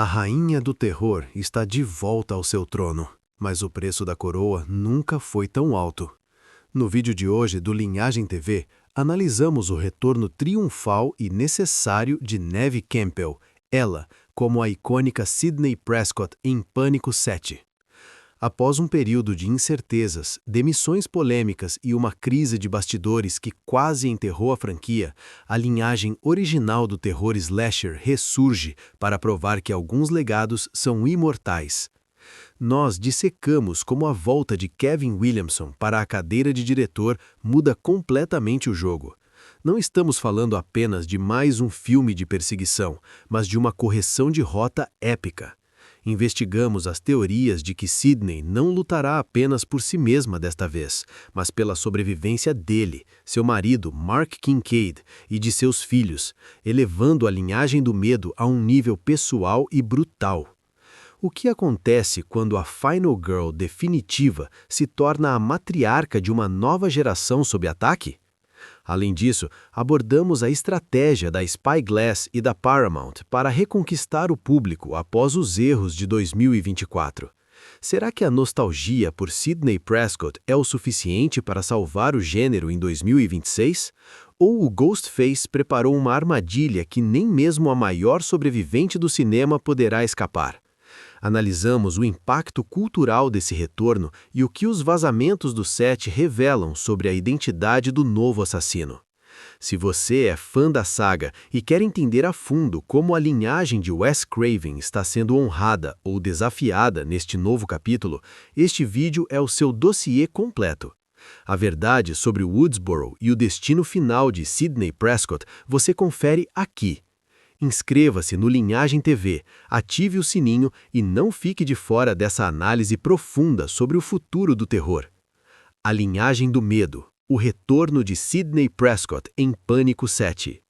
A rainha do terror está de volta ao seu trono, mas o preço da coroa nunca foi tão alto. No vídeo de hoje do Linhagem TV, analisamos o retorno triunfal e necessário de Neve Campbell, ela, como a icônica Sidney Prescott em Pânico 7. Após um período de incertezas, demissões polêmicas e uma crise de bastidores que quase enterrou a franquia, a linhagem original do terror slasher ressurge para provar que alguns legados são imortais. Nós dissecamos como a volta de Kevin Williamson para a cadeira de diretor muda completamente o jogo. Não estamos falando apenas de mais um filme de perseguição, mas de uma correção de rota épica. Investigamos as teorias de que Sidney não lutará apenas por si mesma desta vez, mas pela sobrevivência dele, seu marido Mark Kincaid e de seus filhos, elevando a linhagem do medo a um nível pessoal e brutal. O que acontece quando a Final Girl definitiva se torna a matriarca de uma nova geração sob ataque? Além disso, abordamos a estratégia da Spyglass e da Paramount para reconquistar o público após os erros de 2024. Será que a nostalgia por Sidney Prescott é o suficiente para salvar o gênero em 2026? Ou o Ghostface preparou uma armadilha que nem mesmo a maior sobrevivente do cinema poderá escapar? Analisamos o impacto cultural desse retorno e o que os vazamentos do set revelam sobre a identidade do novo assassino. Se você é fã da saga e quer entender a fundo como a linhagem de Wes Craven está sendo honrada ou desafiada neste novo capítulo, este vídeo é o seu dossiê completo. A verdade sobre Woodsboro e o destino final de Sidney Prescott você confere aqui. Inscreva-se no Linhagem TV, ative o sininho e não fique de fora dessa análise profunda sobre o futuro do terror. A Linhagem do Medo, o retorno de Sidney Prescott em Pânico 7.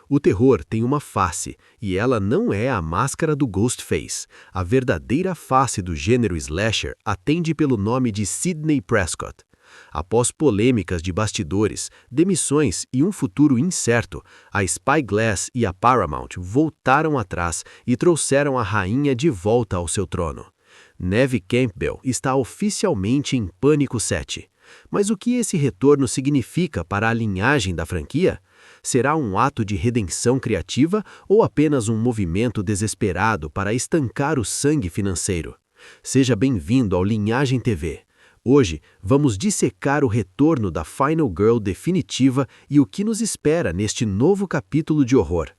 O terror tem uma face, e ela não é a máscara do Ghostface. A verdadeira face do gênero slasher atende pelo nome de Sidney Prescott. Após polêmicas de bastidores, demissões e um futuro incerto, a Spyglass e a Paramount voltaram atrás e trouxeram a rainha de volta ao seu trono. Neve Campbell está oficialmente em Pânico 7. Mas o que esse retorno significa para a linhagem da franquia? Será um ato de redenção criativa ou apenas um movimento desesperado para estancar o sangue financeiro? Seja bem-vindo ao Linhagem TV. Hoje, vamos dissecar o retorno da Final Girl definitiva e o que nos espera neste novo capítulo de horror.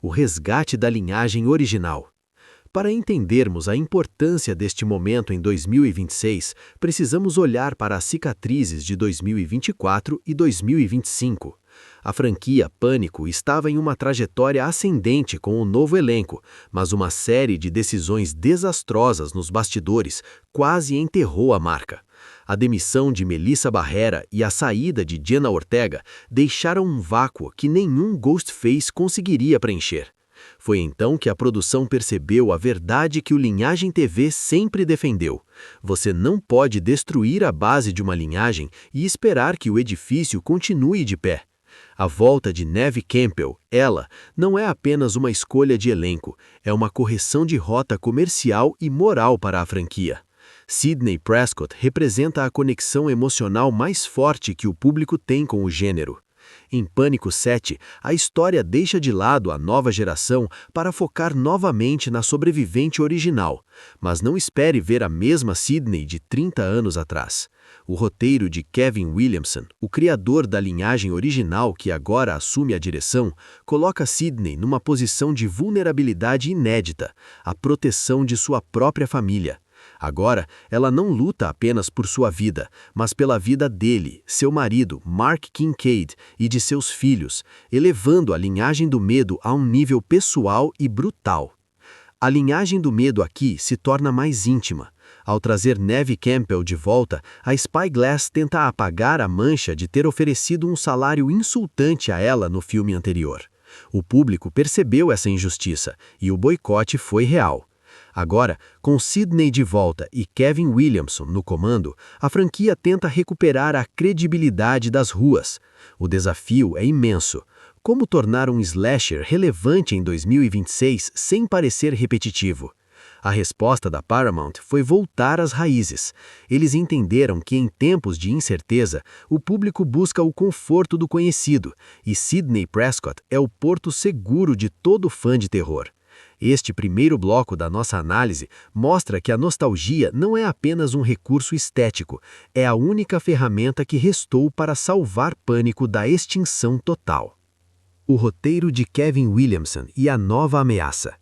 O resgate da linhagem original. Para entendermos a importância deste momento em 2026, precisamos olhar para as cicatrizes de 2024 e 2025. A franquia Pânico estava em uma trajetória ascendente com o novo elenco, mas uma série de decisões desastrosas nos bastidores quase enterrou a marca. A demissão de Melissa Barrera e a saída de Jenna Ortega deixaram um vácuo que nenhum Ghostface conseguiria preencher. Foi então que a produção percebeu a verdade que o Linhagem TV sempre defendeu. Você não pode destruir a base de uma linhagem e esperar que o edifício continue de pé. A volta de Neve Campbell, ela, não é apenas uma escolha de elenco, é uma correção de rota comercial e moral para a franquia. Sidney Prescott representa a conexão emocional mais forte que o público tem com o gênero. Em Pânico 7, a história deixa de lado a nova geração para focar novamente na sobrevivente original, mas não espere ver a mesma Sidney de 30 anos atrás. O roteiro de Kevin Williamson, o criador da linhagem original que agora assume a direção, coloca Sidney numa posição de vulnerabilidade inédita, a proteção de sua própria família. Agora, ela não luta apenas por sua vida, mas pela vida dele, seu marido, Mark Kincaid, e de seus filhos, elevando a linhagem do medo a um nível pessoal e brutal. A linhagem do medo aqui se torna mais íntima. Ao trazer Neve Campbell de volta, a Spyglass tenta apagar a mancha de ter oferecido um salário insultante a ela no filme anterior. O público percebeu essa injustiça, e o boicote foi real. Agora, com Sidney de volta e Kevin Williamson no comando, a franquia tenta recuperar a credibilidade das ruas. O desafio é imenso. Como tornar um slasher relevante em 2026 sem parecer repetitivo? A resposta da Paramount foi voltar às raízes. Eles entenderam que em tempos de incerteza, o público busca o conforto do conhecido, e Sidney Prescott é o porto seguro de todo fã de terror. Este primeiro bloco da nossa análise mostra que a nostalgia não é apenas um recurso estético, é a única ferramenta que restou para salvar Pânico da extinção total. O roteiro de Kevin Williamson e a nova ameaça.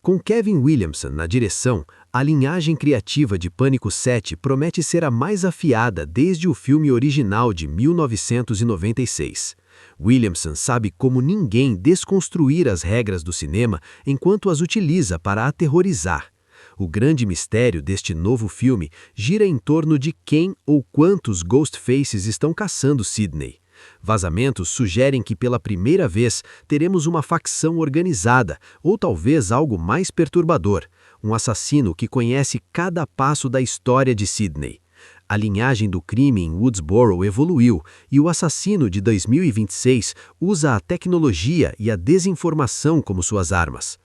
Com Kevin Williamson na direção, a linhagem criativa de Pânico 7 promete ser a mais afiada desde o filme original de 1996. Williamson sabe como ninguém desconstruir as regras do cinema enquanto as utiliza para aterrorizar. O grande mistério deste novo filme gira em torno de quem ou quantos Ghostfaces estão caçando Sidney. Vazamentos sugerem que pela primeira vez teremos uma facção organizada, ou talvez algo mais perturbador, um assassino que conhece cada passo da história de Sidney. A linhagem do crime em Woodsboro evoluiu e o assassino de 2026 usa a tecnologia e a desinformação como suas armas.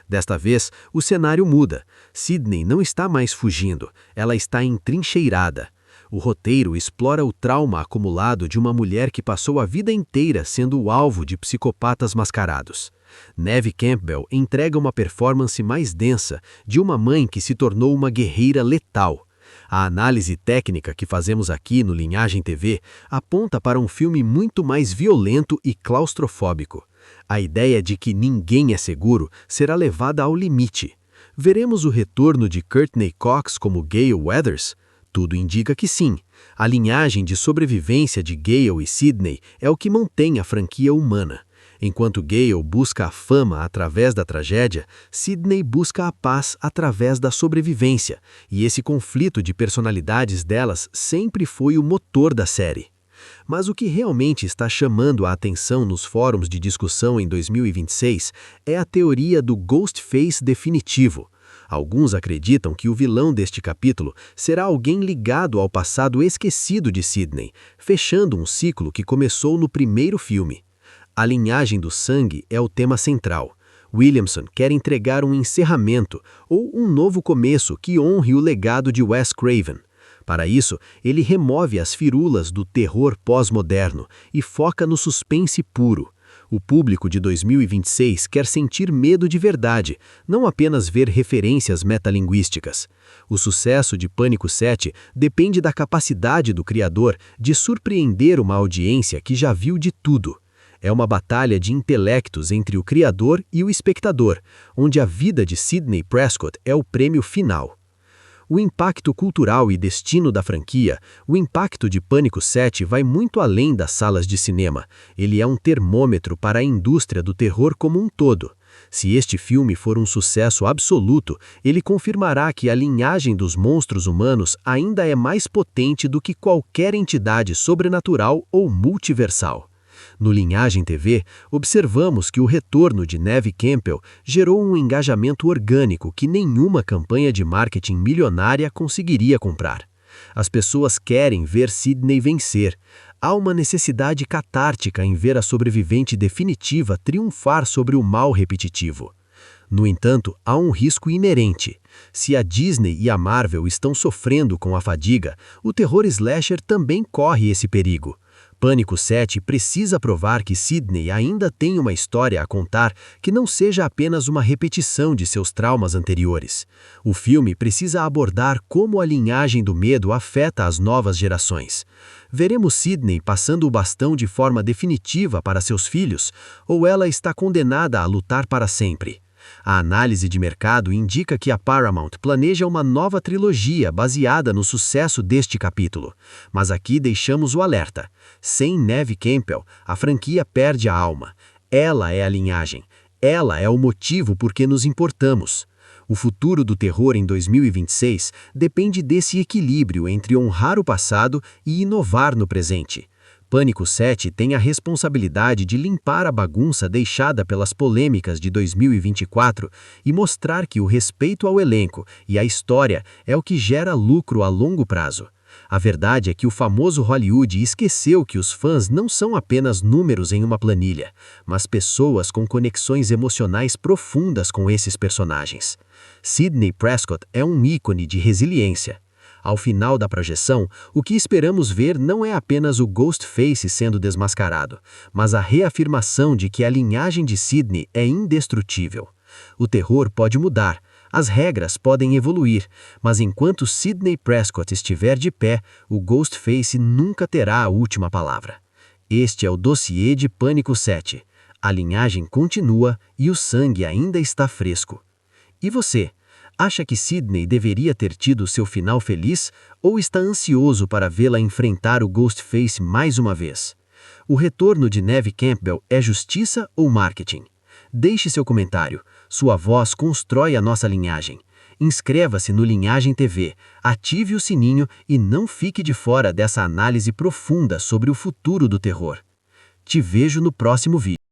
Desta vez, o cenário muda. Sidney não está mais fugindo, ela está entrincheirada. O roteiro explora o trauma acumulado de uma mulher que passou a vida inteira sendo o alvo de psicopatas mascarados. Neve Campbell entrega uma performance mais densa de uma mãe que se tornou uma guerreira letal. A análise técnica que fazemos aqui no Linhagem TV aponta para um filme muito mais violento e claustrofóbico. A ideia de que ninguém é seguro será levada ao limite. Veremos o retorno de Courtney Cox como Gale Weathers? Tudo indica que sim. A linhagem de sobrevivência de Gale e Sidney é o que mantém a franquia humana. Enquanto Gale busca a fama através da tragédia, Sidney busca a paz através da sobrevivência, e esse conflito de personalidades delas sempre foi o motor da série. Mas o que realmente está chamando a atenção nos fóruns de discussão em 2026 é a teoria do Ghostface definitivo. Alguns acreditam que o vilão deste capítulo será alguém ligado ao passado esquecido de Sidney, fechando um ciclo que começou no primeiro filme. A linhagem do sangue é o tema central. Williamson quer entregar um encerramento ou um novo começo que honre o legado de Wes Craven. Para isso, ele remove as firulas do terror pós-moderno e foca no suspense puro. O público de 2026 quer sentir medo de verdade, não apenas ver referências metalinguísticas. O sucesso de Pânico 7 depende da capacidade do criador de surpreender uma audiência que já viu de tudo. É uma batalha de intelectos entre o criador e o espectador, onde a vida de Sidney Prescott é o prêmio final. O impacto cultural e destino da franquia, o impacto de Pânico 7 vai muito além das salas de cinema. Ele é um termômetro para a indústria do terror como um todo. Se este filme for um sucesso absoluto, ele confirmará que a linhagem dos monstros humanos ainda é mais potente do que qualquer entidade sobrenatural ou multiversal. No Linhagem TV, observamos que o retorno de Neve Campbell gerou um engajamento orgânico que nenhuma campanha de marketing milionária conseguiria comprar. As pessoas querem ver Sidney vencer. Há uma necessidade catártica em ver a sobrevivente definitiva triunfar sobre o mal repetitivo. No entanto, há um risco inerente. Se a Disney e a Marvel estão sofrendo com a fadiga, o terror slasher também corre esse perigo. Pânico 7 precisa provar que Sidney ainda tem uma história a contar que não seja apenas uma repetição de seus traumas anteriores. O filme precisa abordar como a linhagem do medo afeta as novas gerações. Veremos Sidney passando o bastão de forma definitiva para seus filhos, ou ela está condenada a lutar para sempre? A análise de mercado indica que a Paramount planeja uma nova trilogia baseada no sucesso deste capítulo. Mas aqui deixamos o alerta. Sem Neve Campbell, a franquia perde a alma. Ela é a linhagem. Ela é o motivo por que nos importamos. O futuro do terror em 2026 depende desse equilíbrio entre honrar o passado e inovar no presente. Pânico 7 tem a responsabilidade de limpar a bagunça deixada pelas polêmicas de 2024 e mostrar que o respeito ao elenco e à história é o que gera lucro a longo prazo. A verdade é que o famoso Hollywood esqueceu que os fãs não são apenas números em uma planilha, mas pessoas com conexões emocionais profundas com esses personagens. Sidney Prescott é um ícone de resiliência. Ao final da projeção, o que esperamos ver não é apenas o Ghostface sendo desmascarado, mas a reafirmação de que a linhagem de Sidney é indestrutível. O terror pode mudar, as regras podem evoluir, mas enquanto Sidney Prescott estiver de pé, o Ghostface nunca terá a última palavra. Este é o dossiê de Pânico 7. A linhagem continua e o sangue ainda está fresco. E você? Acha que Sidney deveria ter tido seu final feliz ou está ansioso para vê-la enfrentar o Ghostface mais uma vez? O retorno de Neve Campbell é justiça ou marketing? Deixe seu comentário. Sua voz constrói a nossa linhagem. Inscreva-se no Linhagem TV, ative o sininho e não fique de fora dessa análise profunda sobre o futuro do terror. Te vejo no próximo vídeo.